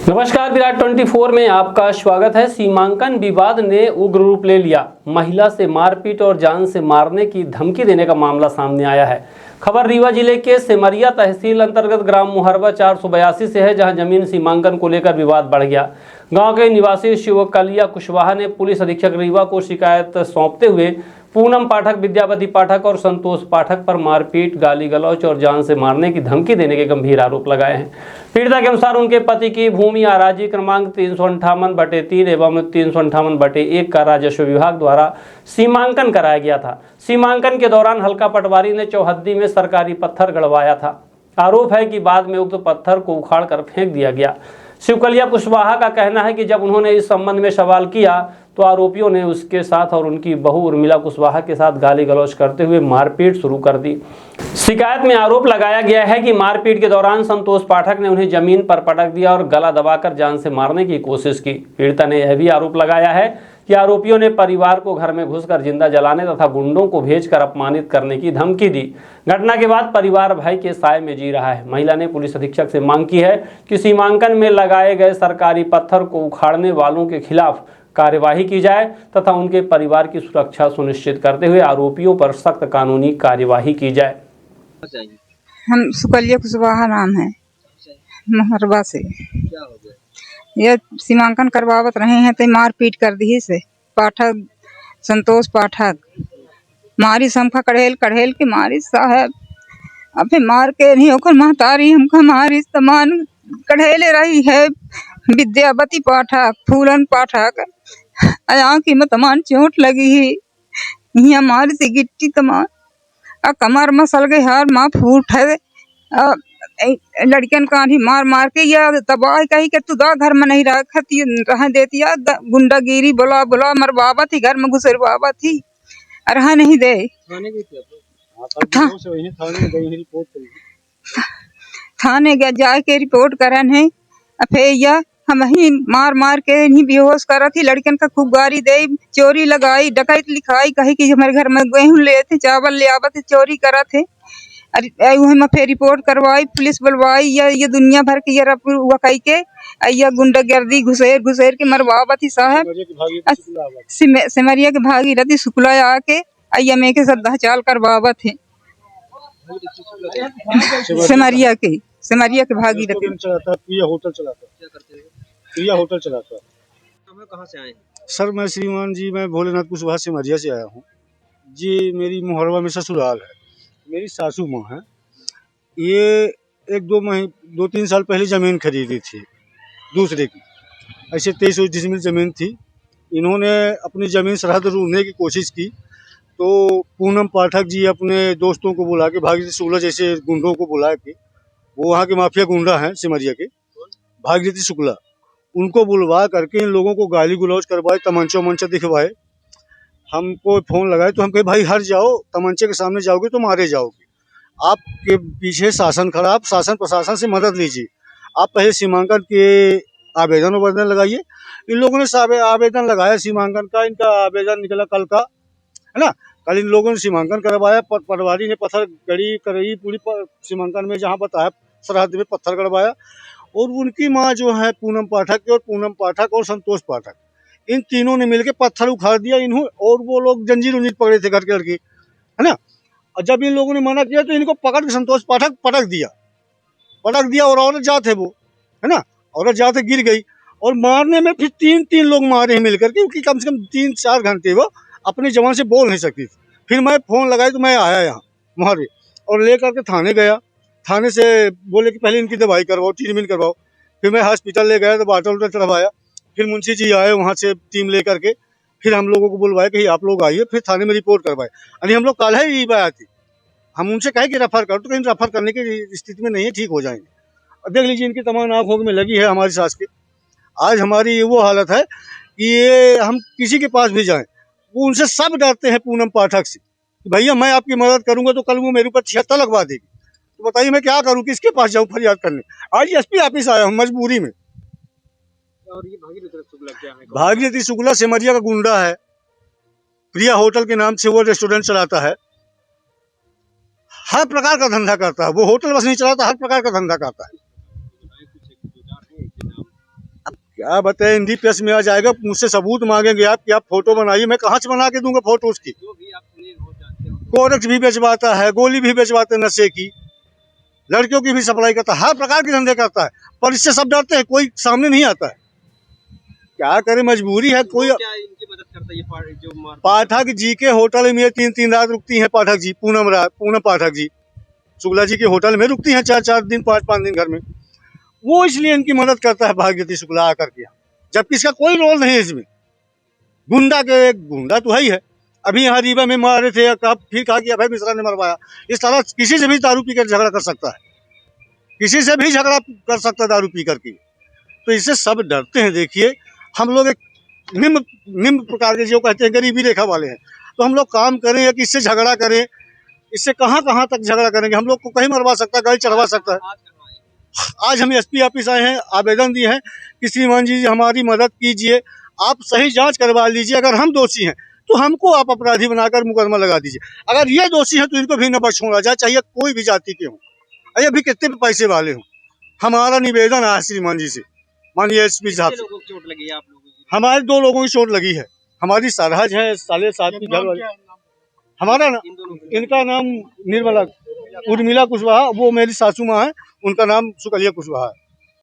नमस्कार, विराट 24 में आपका स्वागत है। सीमांकन विवाद ने उग्र रूप ले लिया। महिला से मारपीट और जान से मारने की धमकी देने का मामला सामने आया है। खबर रीवा जिले के सेमरिया तहसील अंतर्गत ग्राम मुहरबा 482 से है, जहां जमीन सीमांकन को लेकर विवाद बढ़ गया। गांव के निवासी शिवकलिया कुशवाहा ने पुलिस अधीक्षक रीवा को शिकायत सौंपते हुए पूनम पाठक, विद्यावती पाठक और संतोष पाठक पर मारपीट, गाली गलौच और जान से मारने की धमकी देने के गंभीर आरोप लगाए हैं। पीड़िता के अनुसार उनके पति की भूमि आराजी क्रमांक 358/3 एवं 358/1 का राजस्व विभाग द्वारा सीमांकन कराया गया था। सीमांकन के दौरान हल्का पटवारी ने चौहद्दी में सरकारी पत्थर गड़वाया था। आरोप है कि बाद में उक्त पत्थर को उखाड़ कर फेंक दिया गया। शिवकलिया कुशवाहा का कहना है कि जब उन्होंने इस संबंध में सवाल किया तो आरोपियों ने उसके साथ और उनकी बहू उर्मिला कुशवाहा के साथ गाली गलौच करते हुए मारपीट शुरू कर दी। शिकायत में आरोप लगाया गया है कि मारपीट के दौरान संतोष पाठक ने उन्हें जमीन पर पटक दिया और गला दबाकर जान से मारने की कोशिश की। पीड़िता ने यह भी आरोप लगाया है कि आरोपियों ने परिवार को घर में घुसकर जिंदा जलाने तथा गुंडों को भेजकर अपमानित करने की धमकी दी। घटना के बाद परिवार भय के साए में जी रहा है। महिला ने पुलिस अधीक्षक से मांग की है कि सीमांकन में लगाए गए सरकारी पत्थर को उखाड़ने वालों के खिलाफ कार्यवाही की जाए तथा उनके परिवार की सुरक्षा सुनिश्चित करते हुए आरोपियों पर सख्त कानूनी कार्यवाही की जाए। हम सुकलिया कुशवाहा नाम है, मुहरबा से। क्या हो गया? ये सीमांकन करवावत रहे हैं तो मारपीट कर दी से पाठक, संतोष पाठक मारी, समखा कढ़ेल कढ़ेल के मारी साहब। अबे मार के नहीं होकर महतारी हमका मारी तमान कढ़ेले रही है। विद्यावती पाठक, फूलन पाठक अया की में तमान चोट लगी ही, यहाँ मारी थी गिट्टी तमान कमर मसल गई, हार माँ फूट है। लड़कियन का मार मार के या तबाह कही के तू दा घर में नहीं रखती रह देती या गुंडागिरी बोला बोला मर बाबा थी घर में घुसर बाबा थी रह नहीं दे। थाने गया जाके रिपोर्ट करन है। फिर या हम ही मार मार के नहीं बेहोश करा थी। लड़कन का खूब गारी दे, चोरी लगाई, डकैत लिखाई, कही कि हमारे घर में गेहूं ले थे, चावल ले आवा थे, चोरी करा थे। अरे वही फिर रिपोर्ट करवाई, पुलिस बुलवाई या ये दुनिया भर की कही के या गुंडागर्दी घुसेर घुसेर के मरवावा थी साहब। सिमरिया के भागीरथी शुक्ला आके अय्या में के सब चाल करवावा थे। सिमरिया के भागीरथी होटल चलाता। हमें कहाँ से आए? सर मैं श्रीमान जी, मैं भोलेनाथ कुशवाहा सिमरिया से आया हूँ जी। मेरी मुहरबा में ससुराल है, मेरी सासू माँ है। ये 2-3 साल पहले ज़मीन खरीदी थी दूसरे की, ऐसे 23 डिसमिल ज़मीन थी। इन्होंने अपनी ज़मीन सरहद रूंधने की कोशिश की तो पूनम पाठक जी अपने दोस्तों को बुला के, भागीरथी शुक्ला जैसे गुंडों को बुला के, वो वहाँ के माफिया गुंडा हैं सिमरिया के, भागीरथी शुक्ला, उनको बुलवा करके इन लोगों को गाली गुलौज करवाए, तमंचा दिखवाए। हमको फोन लगाए तो हम कहे भाई हट जाओ, तमंचे के सामने जाओगे तो मारे जाओगे। आपके पीछे शासन खड़ा, आप शासन प्रशासन से मदद लीजिए। आप पहले सीमांकन के आवेदन लगाइए। इन लोगों ने आवेदन लगाया सीमांकन का, इनका आवेदन निकला कल का, है ना। कल इन लोगों ने सीमांकन करवाया, पटवारी ने पत्थर गड़ी करई पूरी सीमांकन में, जहाँ बताया सरहद में पत्थर गड़वाया। और उनकी माँ जो है पूनम पाठक और संतोष पाठक, इन तीनों ने मिलकर पत्थर उखाड़ दिया इन्हों, और वो लोग जंजीर उंजीर पकड़े थे घर के लड़के, है ना। और जब इन लोगों ने मना किया तो इनको पकड़ के संतोष पाठक पटक दिया और औरत जात है वो, है ना, औरत जात है, गिर गई। और मारने में फिर तीन लोग मारे हैं मिलकर के, क्योंकि कम से कम 3-4 घंटे वो अपनी जबान से बोल नहीं सकती थी। फिर मैं फोन लगाई तो मैं आया यहाँ मुहर्रे और ले करके थाने गया। थाने से बोले कि पहले इनकी दवाई करवाओ, ट्रीटमेंट करवाओ। फिर मैं हॉस्पिटल ले गया तो बाटल चढ़वाया। फिर मुंशी जी आए वहाँ से टीम ले करके, फिर हम लोगों को बुलवाया कि आप लोग आइए। फिर थाने में रिपोर्ट करवाए। यानी हम लोग कल है ही आए थे। हम उनसे कहे कि रेफर करो, तो कहीं रेफर करने की स्थिति में नहीं है, ठीक हो जाएंगे। और देख लीजिए इनकी तमाम आँखों में लगी है हमारी सास के। आज हमारी वो हालत है कि ये हम किसी के पास भी जाएं, वो उनसे सब डरते हैं पूनम पाठक से, भैया मैं आपकी मदद करूंगा तो कल वो मेरे ऊपर 76 लगवा देगी। तो बताइए मैं क्या करूं, किसके पास जाऊं फरियाद करने। आज एसपी ऑफिस आया हूं मजबूरी में। और ये भागीरथी शुक्ला क्या है? भागीरथी शुक्ला सिमरिया का गुंडा है। प्रिया होटल के नाम से वो रेस्टोरेंट चलाता है, हर प्रकार का धंधा करता है। वो होटल बस नहीं चलाता, हर प्रकार का धंधा करता है। क्या बताए, NDPS में आ जाएगा, मुझसे सबूत मांगेंगे आप कि आप फोटो बनाइए, मैं कहाँ से बना के दूंगा फोटो उसकी। जो भी आप सुने हो जानते हो। कोरेक्स भी बेचवाता है, गोली भी बेचवाते हैं नशे की, लड़कियों की भी सप्लाई करता है, हर प्रकार के धंधे करता है, पर इससे सब डरते हैं, कोई सामने नहीं आता है। क्या करे, मजबूरी है। कोई क्या इनकी मदद करता है ये जो मार पाठक जी के होटल में 3-3 रात रुकती हैं, पाठक जी, पूनम पाठक जी शुक्ला जी के होटल में रुकती हैं 4-4 दिन, 5-5 दिन घर में। वो इसलिए इनकी मदद करता है भागीरथी शुक्ला आकर के, जबकि इसका कोई रोल नहीं है इसमें। गुंडा तो है ही है। अभी यहाँ रीवा में मारे थे, फिर कहा कि अभय मिश्रा ने मरवाया। इस तरह किसी से भी दारू पीकर झगड़ा कर सकता है, किसी से भी झगड़ा कर सकता है दारू पी करके। तो इससे सब डरते हैं। देखिए, हम लोग एक निम्न प्रकार के, जो कहते हैं गरीबी रेखा वाले हैं, तो हम लोग काम करें या किससे झगड़ा करें, इससे कहाँ कहाँ तक झगड़ा करेंगे। हम लोग को कहीं मरवा सकता है, गाड़ी चढ़वा सकता है। आज कहाँ आए? आज हम SP ऑफिस आए हैं, आवेदन दिए हैं कि श्रीमान जी हमारी मदद कीजिए, आप सही जांच करवा लीजिए। अगर हम दोषी हैं तो हमको आप अपराधी बनाकर मुकदमा लगा दीजिए। अगर ये दोषी हैं तो इनको भी न बख्शा जाए, चाहे कोई भी जाति के हों, अरे भी कितने भी पैसे वाले हों। हमारा निवेदन है श्रीमान जी से, माननीय SP साहब कितने से। लोगों को चोट लगी है आप लोगों की? हमारे 2 लोगों की चोट लगी है। हमारी सरहज है, साले साथ की घर वाली। हमारा ना, इन दोनों की? इनका नाम निर्मला उर्मिला कुशवाहा, वो मेरी सासू माँ है, उनका नाम सुकलिया कुशवाहा है।